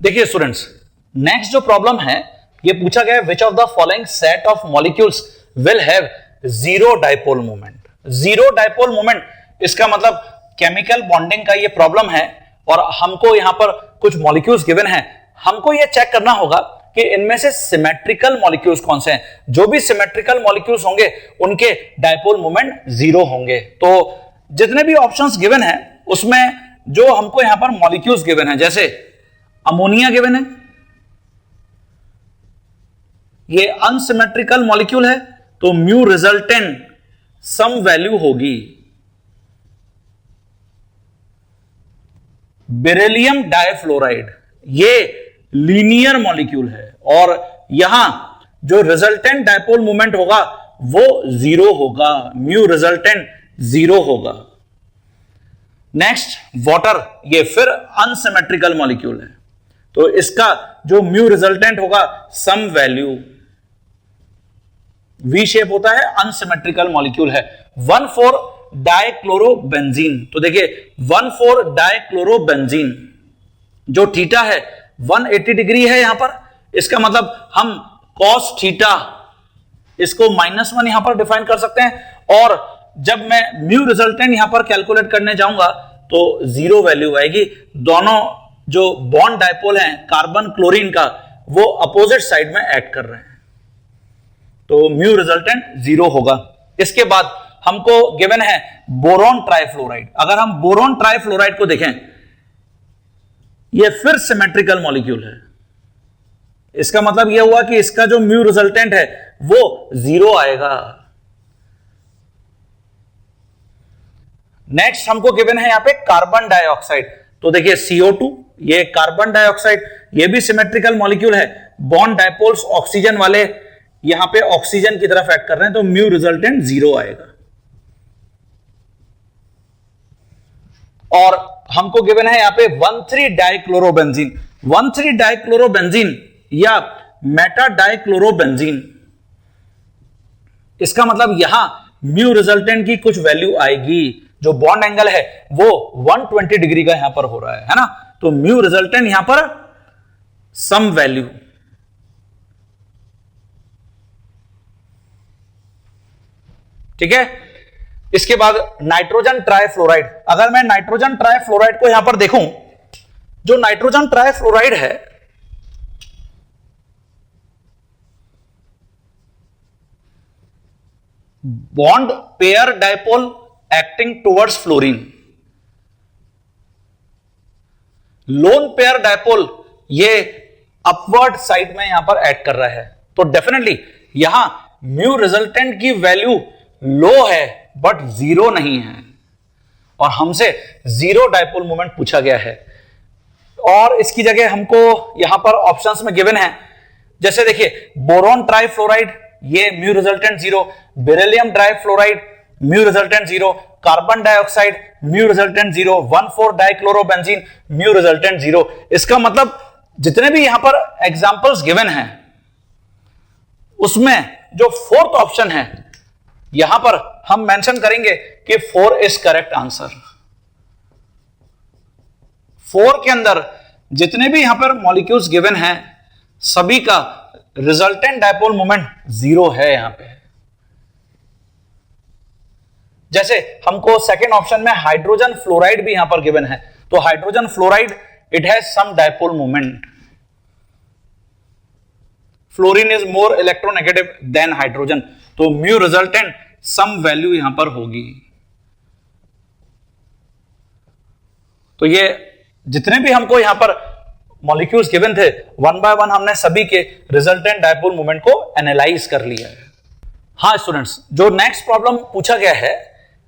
देखिए स्टूडेंट्स, नेक्स्ट जो प्रॉब्लम है ये पूछा गया है which of the following set of molecules will have zero dipole moment. Zero dipole moment इसका मतलब केमिकल बॉन्डिंग का ये प्रॉब्लम है और हमको यहां पर कुछ मॉलिक्यूल्स गिवन है। हमको ये चेक करना होगा कि इनमें से सिमेट्रिकल मॉलिक्यूल्स कौन से हैं। जो भी सिमेट्रिकल मॉलिक्यूल्स होंगे उनके डाइपोल मोमेंट जीरो होंगे। तो जितने भी ऑप्शंस गिवन है उसमें जो हमको यहां पर मॉलिक्यूल्स गिवन है, जैसे अमोनिया गिवन है, ये अनसिमेट्रिकल मॉलिक्यूल है तो म्यू रिजल्टेंट सम वैल्यू होगी। बेरिलियम डाइफ्लोराइड ये लीनियर मॉलिक्यूल है और यहां जो रिजल्टेंट डाइपोल मोमेंट होगा वो जीरो होगा, म्यू रिजल्टेंट जीरो होगा। नेक्स्ट वाटर, ये फिर अनसिमेट्रिकल मॉलिक्यूल है तो इसका जो म्यू रिजल्टेंट होगा सम वैल्यू, वी शेप होता है, अनसिमेट्रिकल मॉलिक्यूल है। 1,4 डाइक्लोरोबेंजीन, तो देखिए 1,4 डाइक्लोरोबेंजीन जो थीटा है 180 डिग्री है यहां पर, इसका मतलब हम कॉस थीटा इसको -1 यहां पर डिफाइन कर सकते हैं और जब मैं म्यू रिजल्टेंट यहां पर कैलकुलेट करने जाऊंगा तो जीरो वैल्यू आएगी। दोनों जो बॉन्ड डाइपोल हैं कार्बन क्लोरीन का वो अपोजिट साइड में ऐड कर रहे हैं तो म्यू रिजल्टेंट जीरो होगा। इसके बाद हमको गिवन है बोरॉन ट्राइफ्लोराइड। अगर हम बोरॉन ट्राइफ्लोराइड को देखें ये फिर सिमेट्रिकल मॉलिक्यूल है, इसका मतलब यह हुआ कि इसका जो म्यू रिजल्टेंट है वो जीरो आएगा। नेक्स्ट हमको गिवन है यहां पे कार्बन डाइऑक्साइड, तो देखिए CO2 ये कार्बन डाइऑक्साइड ये भी सिमेट्रिकल मॉलिक्यूल है, बॉन्ड डाइपोल्स ऑक्सीजन वाले यहां पे ऑक्सीजन की तरफ ऐड कर रहे हैं तो म्यू रिजल्टेंट जीरो आएगा। और हमको गिवन है यहां पे 1,3 डाइक्लोरोबेंजीन, 1,3 डाइक्लोरोबेंजीन या मेटा डाइक्लोरोबेंजीन, इसका मतलब यहां म्यू रिजल्टेंट की कुछ वैल्यू आएगी। जो बॉन्ड एंगल है वो 120 डिग्री का यहां पर हो रहा है ना, तो म्यू रिजल्टेंट यहां पर सम वैल्यू। ठीक है, इसके बाद नाइट्रोजन ट्राइफ्लोराइड। अगर मैं नाइट्रोजन ट्राइफ्लोराइड को यहां पर देखूं, जो नाइट्रोजन ट्राइफ्लोराइड है bond pair dipole acting towards fluorine, lone pair dipole ये अपवर्ड साइड में यहां पर ऐड कर रहा है तो डेफिनेटली यहां म्यू रिजल्टेंट की वैल्यू लो है बट जीरो नहीं है और हमसे जीरो डाइपोल मोमेंट पूछा गया है। और इसकी जगह हमको यहां पर ऑप्शंस में गिवन है, जैसे देखिए बोरॉन ट्राइफ्लोराइड ये mu resultant zero, beryllium trifluoride mu resultant zero, carbon dioxide mu resultant zero, 1,4 dichlorobenzene mu resultant zero. इसका मतलब जितने भी यहां पर एग्जांपल्स गिवन हैं उसमें जो फोर्थ ऑप्शन है यहां पर हम मेंशन करेंगे कि 4 इज करेक्ट आंसर। 4 के अंदर जितने भी यहां पर मॉलिक्यूल्स गिवन हैं सभी का रिजल्टेंट डाइपोल मोमेंट जीरो है। यहां पे जैसे हमको सेकेंड ऑप्शन में हाइड्रोजन फ्लोराइड भी यहां पर गिवन है, तो hydrogen fluoride it has some dipole moment, fluorine is more electronegative than hydrogen, तो म्यू रिजल्टेंट सम वैल्यू यहां पर होगी। तो ये जितने भी हमको यहां पर मॉलिक्यूल्स गिवन थे, वन बाय वन हमने सभी के रिजल्टेंट डायपोल मोमेंट को एनालाइज कर लिया है। हाँ स्टूडेंट्स, जो नेक्स्ट प्रॉब्लम पूछा गया है,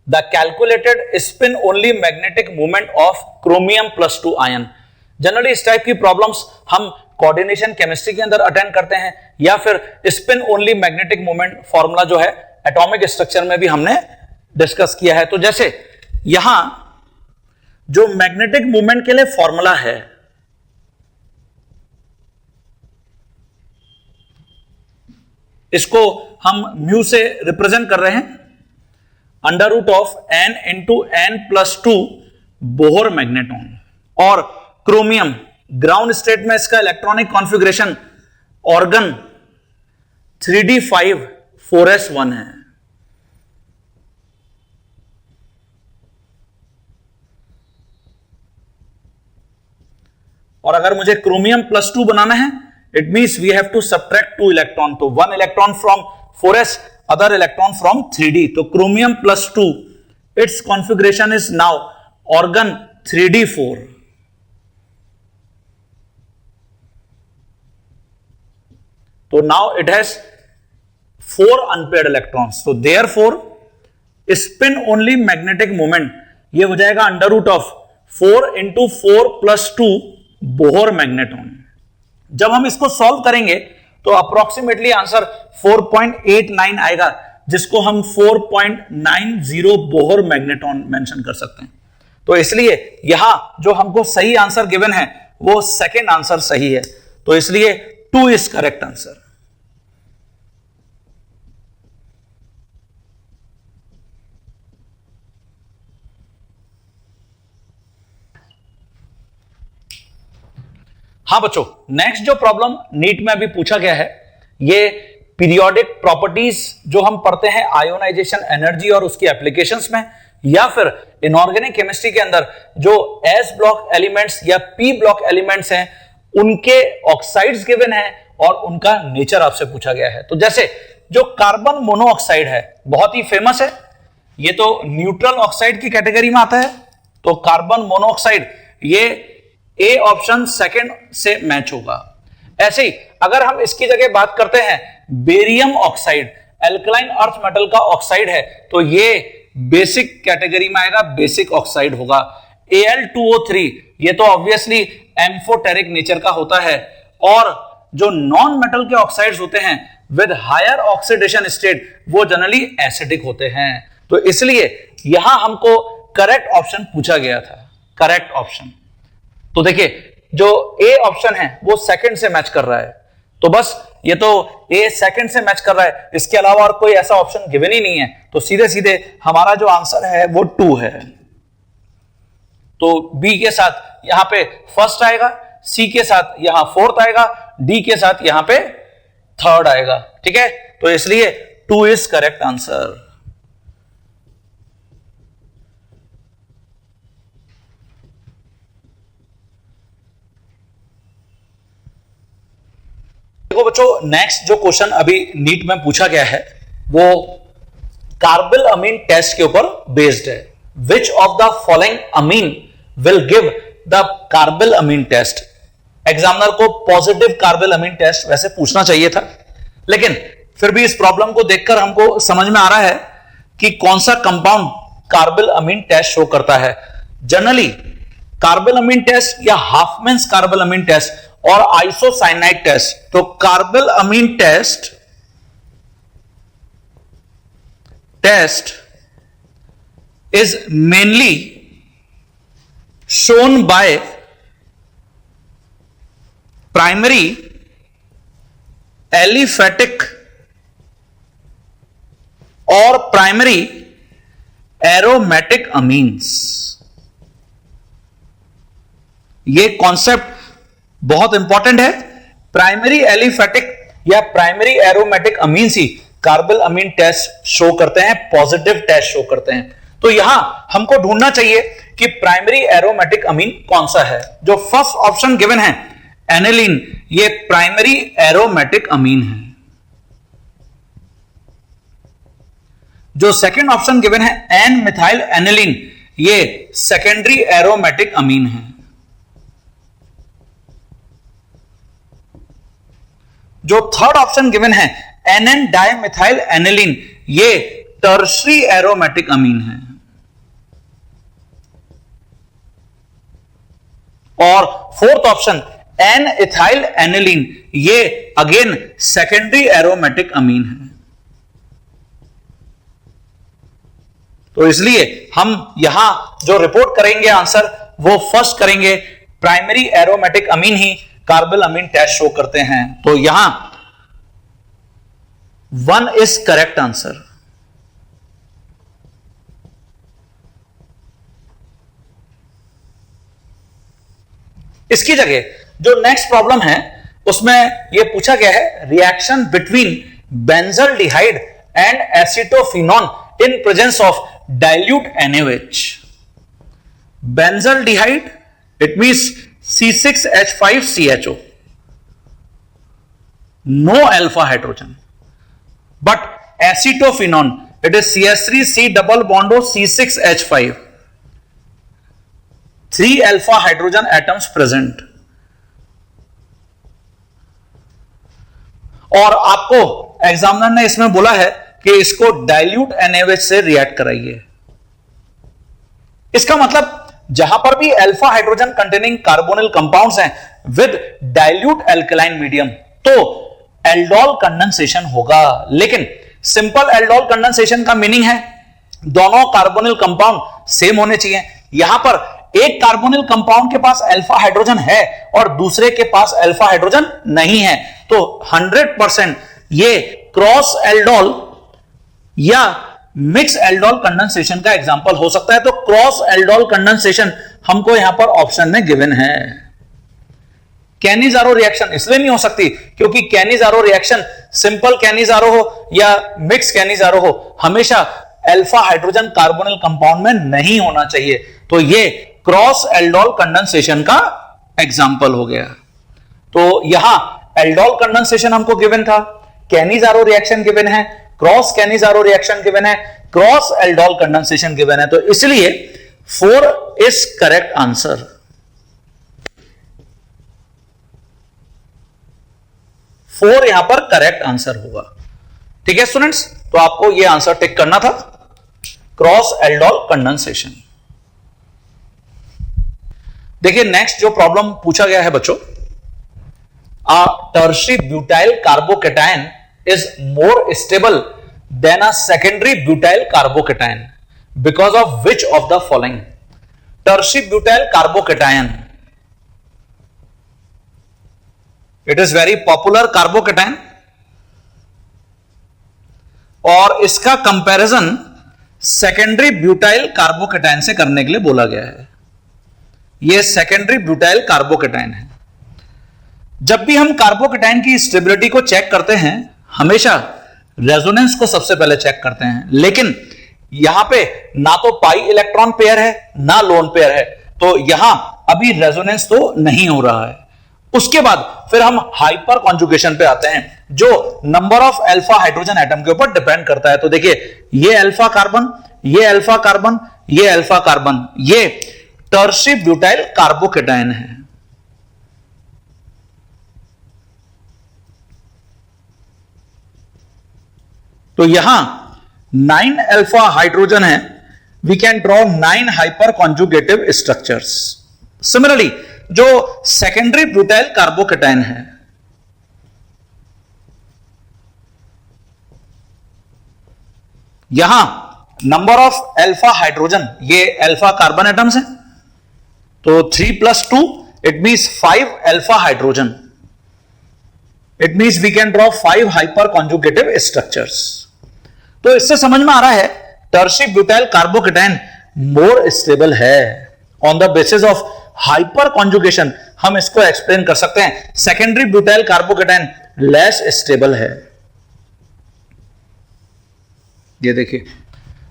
the calculated spin only magnetic movement of chromium +2 ion. Generally इस टाइप की प्रॉब्लम्स हम कोऑर्डिनेशन केमिस्ट्री के अंदर अटेंड करते हैं, या फिर spin only magnetic movement formula जो है एटॉमिक स्ट्रक्चर में भी हमने डिस्कस किया है। तो जैसे यहां जो मैग्नेटिक मूवमेंट के लिए फॉर्मूला है, इसको हम म्यू से रिप्रेजेंट कर रहे हैं, √n into n+2 Bohr magneton, और क्रोमियम ग्राउंड स्टेट में इसका electronic configuration organ 3d5 4s1 है। और अगर मुझे क्रोमियम +2 बनाना है, it means we have to subtract 2 electron, तो 1 electron from 4s, other electron from 3d, तो chromium +2 its configuration is now argon 3d4। तो now it has 4 unpaired electrons, तो therefore spin only magnetic moment ये हो जाएगा √4 into 4 + 2 Bohr magneton. जब हम इसको सॉल्व करेंगे तो अप्रोक्सीमेटली आंसर 4.89 आएगा, जिसको हम 4.90 बोहर मैग्नेटॉन मेंशन कर सकते हैं। तो इसलिए यहां जो हमको सही आंसर गिवन है वो सेकेंड आंसर सही है, तो इसलिए 2 इज करेक्ट आंसर। हाँ बच्चों, नेक्स्ट जो प्रॉब्लम नीट में अभी पूछा गया है, ये पीरियोडिक प्रॉपर्टीज जो हम पढ़ते हैं आयोनाइजेशन एनर्जी और उसकी एप्लीकेशंस में, या फिर इनऑर्गेनिक केमिस्ट्री के अंदर जो एस ब्लॉक एलिमेंट्स या पी ब्लॉक एलिमेंट्स हैं, उनके ऑक्साइड्स गिवन है और उनका नेचर आपसे पूछा गया है। तो जैसे जो कार्बन मोनोऑक्साइड है, बहुत ही फेमस है, ये तो न्यूट्रल ऑक्साइड की कैटेगरी में आता है, तो कार्बन मोनोऑक्साइड ये ए ऑप्शन सेकंड से मैच होगा। ऐसे ही अगर हम इसकी जगह बात करते हैं barium oxide, alkaline earth metal का ऑक्साइड है, तो ये बेसिक कैटेगरी में आएगा, बेसिक ऑक्साइड होगा। Al2O3 ये तो ऑब्वियसली एम्फोटेरिक नेचर का होता है, और जो नॉन मेटल के ऑक्साइड्स होते हैं विद हायर ऑक्सीडेशन स्टेट वो जनरली एसिडिक होते हैं। तो इसलिए यहां हमको करेक्ट ऑप्शन पूछा गया था, करेक्ट ऑप्शन। तो देखिए जो ए ऑप्शन है वो सेकंड से मैच कर रहा है, तो बस ये तो ए सेकंड से मैच कर रहा है, इसके अलावा और कोई ऐसा ऑप्शन गिवन ही नहीं है, तो सीधे सीधे हमारा जो आंसर है वो 2 है। तो बी के साथ यहां पे फर्स्ट आएगा, सी के साथ यहां फोर्थ आएगा, डी के साथ यहां पे थर्ड आएगा, ठीक है। तो इसलिए 2 इज करेक्ट आंसर। देखो बच्चों, नेक्स्ट जो क्वेश्चन अभी नीट में पूछा गया है वो कार्बिल अमीन टेस्ट के ऊपर बेस्ड है। Which of the following amine will give the carbylamine test. Examiner को पॉजिटिव कार्बिल अमीन टेस्ट वैसे पूछना चाहिए था, लेकिन फिर भी इस प्रॉब्लम को देखकर हमको समझ में आ रहा है कि कौन सा compound carbylamine test show करता है। जनरली कार्बिल अमीन टेस्ट या हाफमैन्स कार्बिल अमीन टेस्ट और आइसोसाइनाइड टेस्ट, तो carbylamine test is mainly shown by primary aliphatic और प्राइमरी एरोमेटिक अमीन्स। ये कॉन्सेप्ट बहुत इंपॉर्टेंट है। प्राइमरी एलिफेटिक या प्राइमरी एरोमेटिक अमीन्स ही कार्बल अमीन टेस्ट शो करते हैं, पॉजिटिव टेस्ट शो करते हैं। तो यहां हमको ढूंढना चाहिए कि प्राइमरी एरोमेटिक अमीन कौन सा है। जो फर्स्ट ऑप्शन गिवन है एनिलीन, ये प्राइमरी एरोमेटिक अमीन है। जो सेकंड ऑप्शन गिवन है एन मिथाइल एनिलीन, ये सेकेंडरी एरोमेटिक अमीन है। जो थर्ड ऑप्शन गिवन है एनएन डाइमिथाइल एनिलीन, ये टर्शरी एरोमेटिक अमीन है। और fourth option N ethyl aniline, ये अगेन सेकेंडरी एरोमेटिक अमीन है। तो इसलिए हम यहां जो रिपोर्ट करेंगे आंसर, वो फर्स्ट करेंगे, प्राइमरी एरोमेटिक अमीन ही कार्बल अमीन टेस्ट शो करते हैं। तो यहां 1 इज करेक्ट आंसर। इसकी जगह जो नेक्स्ट प्रॉब्लम है उसमें यह पूछा गया है reaction between benzaldehyde and acetophenone in presence of dilute NaOH. Benzaldehyde, it means C6H5CHO. No alpha hydrogen. But acetophenone, it is CH3C double bond O C6H5. 3 alpha hydrogen atoms present. और आपको examiner ने इसमें बोला है कि इसको dilute NaOH से react कराइए। इसका मतलब जहां पर भी alpha hydrogen containing carbonyl compounds हैं विद डाइल्यूट एल्कलाइन मीडियम, तो एल्डोल कंडेंसेशन होगा। लेकिन सिंपल एल्डोल कंडेंसेशन का मीनिंग है दोनों कार्बोनिल कंपाउंड सेम होने चाहिए। यहां पर एक कार्बोनिल कंपाउंड के पास अल्फा हाइड्रोजन है और दूसरे के पास अल्फा हाइड्रोजन नहीं है, तो 100% ये क्रॉस एल्डोल या मिक्स एल्डोल कंडेंसेशन का एग्जांपल हो सकता है। तो क्रॉस एल्डोल कंडेंसेशन हमको यहां पर ऑप्शन में गिवन है। कैनिजारो रिएक्शन इसलिए नहीं हो सकती क्योंकि कैनिजारो रिएक्शन सिंपल कैनिजारो हो या मिक्स कैनिजारो हो, हमेशा अल्फा हाइड्रोजन कार्बोनिल कंपाउंड में नहीं होना चाहिए। तो ये क्रॉस एल्डोल कंडेंसेशन का एग्जांपल हो गया। तो यहां एल्डोल कंडेंसेशन हमको गिवन था, कैनिजारो रिएक्शन गिवन है, क्रॉस कैनिजारो रिएक्शन गिवन है, क्रॉस एल्डोल कंडेंसेशन गिवन है। तो इसलिए 4 इज करेक्ट आंसर। फोर यहां पर करेक्ट आंसर होगा। ठीक है स्टूडेंट्स, तो आपको यह आंसर टिक करना था, क्रॉस एल्डोल कंडेंसेशन। देखिए नेक्स्ट जो प्रॉब्लम पूछा गया है बच्चों, a tertiary butyl carbocation is more stable than a secondary butyl carbocation because of which of the following? Tertiary butyl carbocation, it is very popular carbocation और इसका comparison secondary butyl carbocation से करने के लिए बोला गया है। यह सेकेंडरी ब्यूटाइल कार्बोकेटाइन है। जब भी हम कार्बोकेटाइन की स्टेबिलिटी को चेक करते हैं हमेशा रेजोनेंस को सबसे पहले चेक करते हैं, लेकिन यहां पे ना तो पाई इलेक्ट्रॉन पेयर है ना लोन पेयर है, तो यहां अभी रेजोनेंस तो नहीं हो रहा है। उसके बाद फिर हम हाइपर कॉन्जुगेशन पे आते हैं जो number of alpha hydrogen atom के ऊपर डिपेंड करता है। तो देखिए ये अल्फा कार्बन, ये अल्फा कार्बन, ये अल्फा कार्बन, ये टर्शियरी ब्यूटाइल कार्बोकेटाइन है। तो यहां 9 अल्फा हाइड्रोजन है, we can draw 9 hyper conjugative structures. Similarly जो सेकेंडरी ब्यूटाइल कार्बोकेटाइन है, यहां नंबर ऑफ अल्फा हाइड्रोजन, ये अल्फा कार्बन एटम्स हैं, तो 3 + 2 it means 5 alpha hydrogen. It means we can draw 5 hyper conjugative structures. तो इससे समझ में आ रहा है tertiary butyl carbocation more stable है। On the basis of hyper conjugation हम इसको एक्सप्लेन कर सकते हैं, secondary butyl carbocation less stable है। ये देखिए,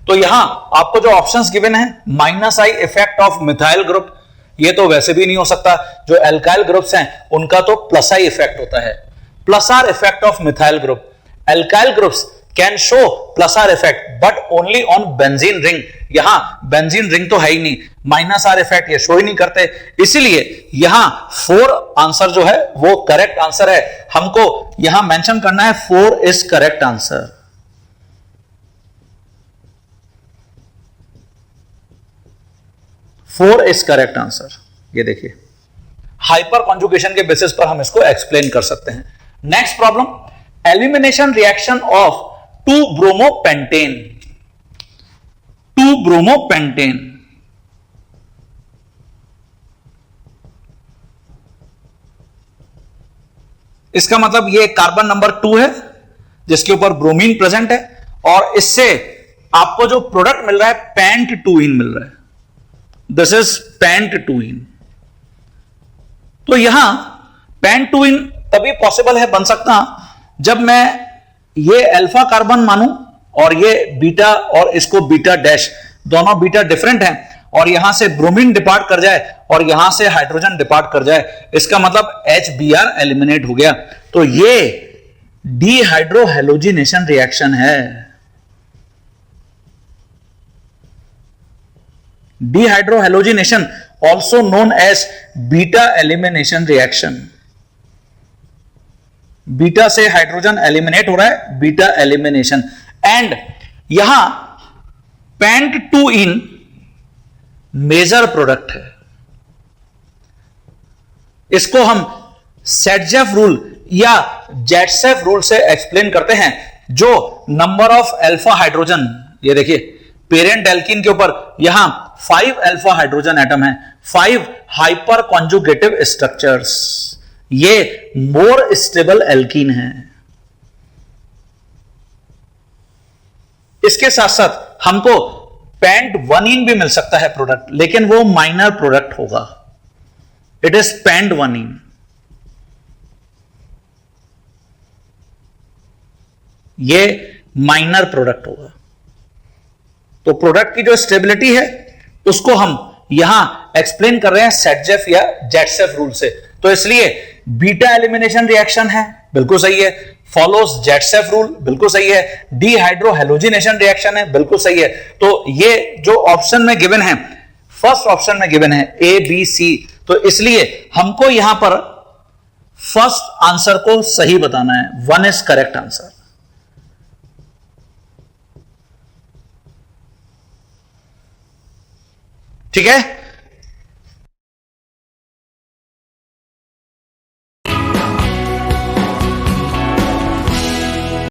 तो यहां आपको जो ऑप्शंस गिवन है, -I effect of methyl group, ये तो वैसे भी नहीं हो सकता, जो एल्काइल ग्रुप्स हैं उनका तो +I इफेक्ट होता है, +R effect of methyl group. Alkyl groups can show +R effect but only on benzene ring, यहां बेंजीन रिंग तो है ही नहीं, -R इफेक्ट ये शो ही नहीं करते, इसीलिए यहां 4 आंसर जो है वो करेक्ट आंसर है। हमको यहां मेंशन करना है 4 is correct answer. Four is correct answer. ये देखिए, हाइपर कॉन्जुगेशन के बेसिस पर हम इसको एक्सप्लेन कर सकते हैं। Next problem, elimination reaction of two bromopentane. Two bromopentane, इसका मतलब ये कार्बन नंबर 2 है जिसके ऊपर ब्रोमीन प्रेजेंट है, और इससे आपको जो प्रोडक्ट मिल रहा है पेंट-2इन मिल रहा है। This is pent two ene. तो यहां पेंट-2इन तभी पॉसिबल है, बन सकता जब मैं ये अल्फा कार्बन मानूं और ये बीटा, और इसको बीटा डैश, दोनों बीटा डिफरेंट हैं, और यहां से ब्रोमीन डिपार्ट कर जाए और यहां से हाइड्रोजन डिपार्ट कर जाए, इसका मतलब HBr एलिमिनेट हो गया। तो ये डीहाइड्रोहेलोजिनेशन रिएक्शन है। Dehydrohalogenation also known as beta elimination reaction। Beta से हाइड्रोजन एलिमिनेट हो रहा है, बीटा एलिमिनेशन। एंड यहां पेंट-2इन मेजर प्रोडक्ट है, इसको हम सेटजेफ रूल या जेटसेफ रूल से एक्सप्लेन करते हैं। जो नंबर ऑफ अल्फा हाइड्रोजन, ये देखिए पेरेंट एल्कीन के ऊपर यहां 5 अल्फा हाइड्रोजन एटम है, 5 हाइपर कॉन्जुगेटिव स्ट्रक्चर्स, ये मोर स्टेबल एल्कीन है। इसके साथ साथ हमको पेंट-1इन भी मिल सकता है प्रोडक्ट, लेकिन वो माइनर प्रोडक्ट होगा। It is pent one ene. ये माइनर प्रोडक्ट होगा। तो प्रोडक्ट की जो स्टेबिलिटी है उसको हम यहां एक्सप्लेन कर रहे हैं सेटजेफ या जेटसेफ रूल से। तो इसलिए बीटा एलिमिनेशन रिएक्शन है, बिल्कुल सही है, फॉलोज जेटसेफ रूल, बिल्कुल सही है, डीहाइड्रोहेलोजिनेशन रिएक्शन है, बिल्कुल सही है। तो ये जो ऑप्शन में गिवन है, फर्स्ट ऑप्शन में गिवन है ABC, तो इसलिए हमको यहां पर फर्स्ट आंसर को सही बताना है, 1 इज करेक्ट आंसर। ठीक है।